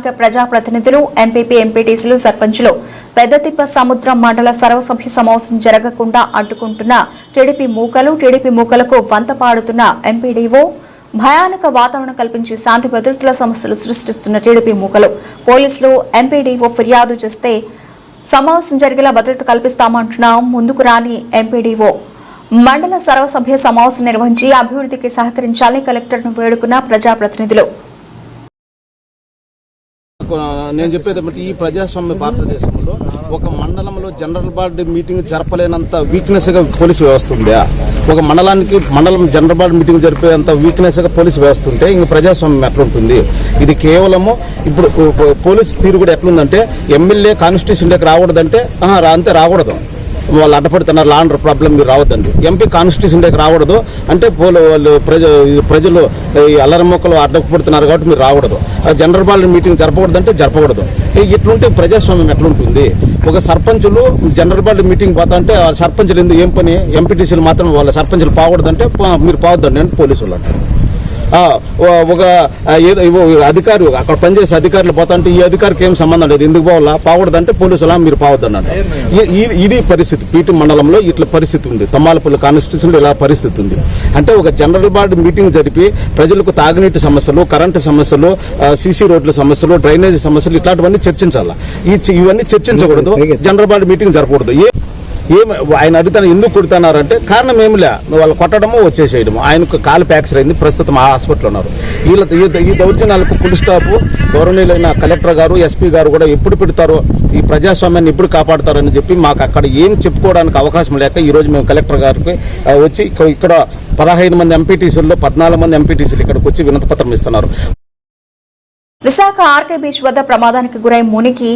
స్థానిక ప్రజాప్రతినిధులు, ఎంపీపీ, ఎంపీటీసీలు, సర్పంచులు పెద్దతిప్ప సముద్రం మండల సర్వసభ్య సమావేశం జరగకుండా అడ్డుకుంటున్న టీడీపీ మూకలకు వంత పాడుతున్న ఎంపీడీఓ, భయానక వాతావరణం కల్పించి శాంతి భద్రతల సమస్యలు సృష్టిస్తున్న టీడీపీ మూకలు, పోలీసులు ఎంపీడీఓ ఫిర్యాదు చేస్తే సమావేశం జరిగేలా భద్రత కల్పిస్తామంటున్న ముందుకు రాని ఎంపీడీఓ మండల సర్వసభ్య సమావేశం నిర్వహించి అభివృద్ధికి సహకరించాలని కలెక్టర్ను వేడుకున్న ప్రజాప్రతినిధులు. నేను చెప్పేది ఈ ప్రజాస్వామ్య భారతదేశంలో ఒక మండలంలో జనరల్ బాడీ మీటింగ్ జరపలేనంత వీక్నెస్ గా పోలీసు వ్యవస్థ ఉందా? ఒక మండలం జనరల్ బాడీ మీటింగ్ జరిపేంత వీక్నెస్ గా పోలీసు వ్యవస్థ ఉంటే ఇంక ప్రజాస్వామ్యం ఎట్లుంటుంది? ఇది కేవలము ఇప్పుడు పోలీసు తీరు కూడా ఎట్లుందంటే ఎమ్మెల్యే కాన్స్టిట్యూషన్ లోకి రాకూడదంటే అంతే రాకూడదు, వాళ్ళు అడ్డపడుతున్నారు, లా అండ్ ప్రాబ్లం మీరు రావద్దండి. ఎంపీ కాన్స్టిట్యూషన్ దగ్గర రాకూడదు అంటే వాళ్ళు ప్రజలు అల్లరిమొక్కలు అడ్డపడుతున్నారు కాబట్టి మీరు రాకూడదు. జనరల్ బాడీ మీటింగ్ జరపకూడదంటే జరపకూడదు. ఇట్లుంటే ప్రజాస్వామ్యం ఎట్లుంటుంది? ఒక సర్పంచులు జనరల్ బాడీ మీటింగ్ పోతా అంటే సర్పంచులు ఎందుకు ఏం పని? ఎంపీటీసీలు మాత్రం వాళ్ళ సర్పంచులు పోకూడదంటే మీరు పోవద్దండి అంటే పోలీసులు అంటారు. ఒక అధికారి అక్కడ పనిచేసే అధికారులు పోతా అంటే ఈ అధికారికి ఏం సంబంధం లేదు, ఎందుకు పోవాలా? పోకూడదంటే పోలీసులా మీరు పోవద్దన్నారు. ఇది పరిస్థితి. పీటీ మండలంలో ఇట్లా పరిస్థితి ఉంది. తమ్మాలపల్లి కాన్స్టిట్యూషన్లో ఇలా పరిస్థితి ఉంది. అంటే ఒక జనరల్ బాడీ మీటింగ్ జరిపి ప్రజలకు తాగునీటి సమస్యలు, కరెంటు సమస్యలు, సీసీ రోడ్ల సమస్యలు, డ్రైనేజీ సమస్యలు ఇట్లాంటివన్నీ చర్చించాలా. ఇవన్నీ చర్చించకూడదు, జనరల్ బాడీ మీటింగ్ జరపకూడదు. ఆయన అడుగుతాను ఎందుకు కొడుతున్నారంటే కారణం ఏమిలే, వాళ్ళు కొట్టడమో వచ్చేసేయడము. ఆయనకు కాలు ఫ్రాక్చర్ అయింది, ప్రస్తుతం ఆ హాస్పిటల్ ఉన్నారు. ఈ దౌర్జన్యాలకు ఫుల్ స్టాప్ గౌరవనీయులైన కలెక్టర్ గారు, ఎస్పీ గారు కూడా ఎప్పుడు పెడతారో, ఈ ప్రజాస్వామ్యాన్ని ఎప్పుడు కాపాడుతారని చెప్పి మాకు అక్కడ ఏం చెప్పుకోవడానికి అవకాశం లేక ఈ రోజు మేము కలెక్టర్ గారికి వచ్చి ఇక్కడ 15 మంది ఎంపీటీసీల్లో 14 మంది ఎంపీటీసీలు ఇక్కడికి వచ్చి వినతి పత్రం ఇస్తున్నారు. విశాఖ ఆర్కే బీచ్ వద్ద ప్రమాదానికి గురై మునిగి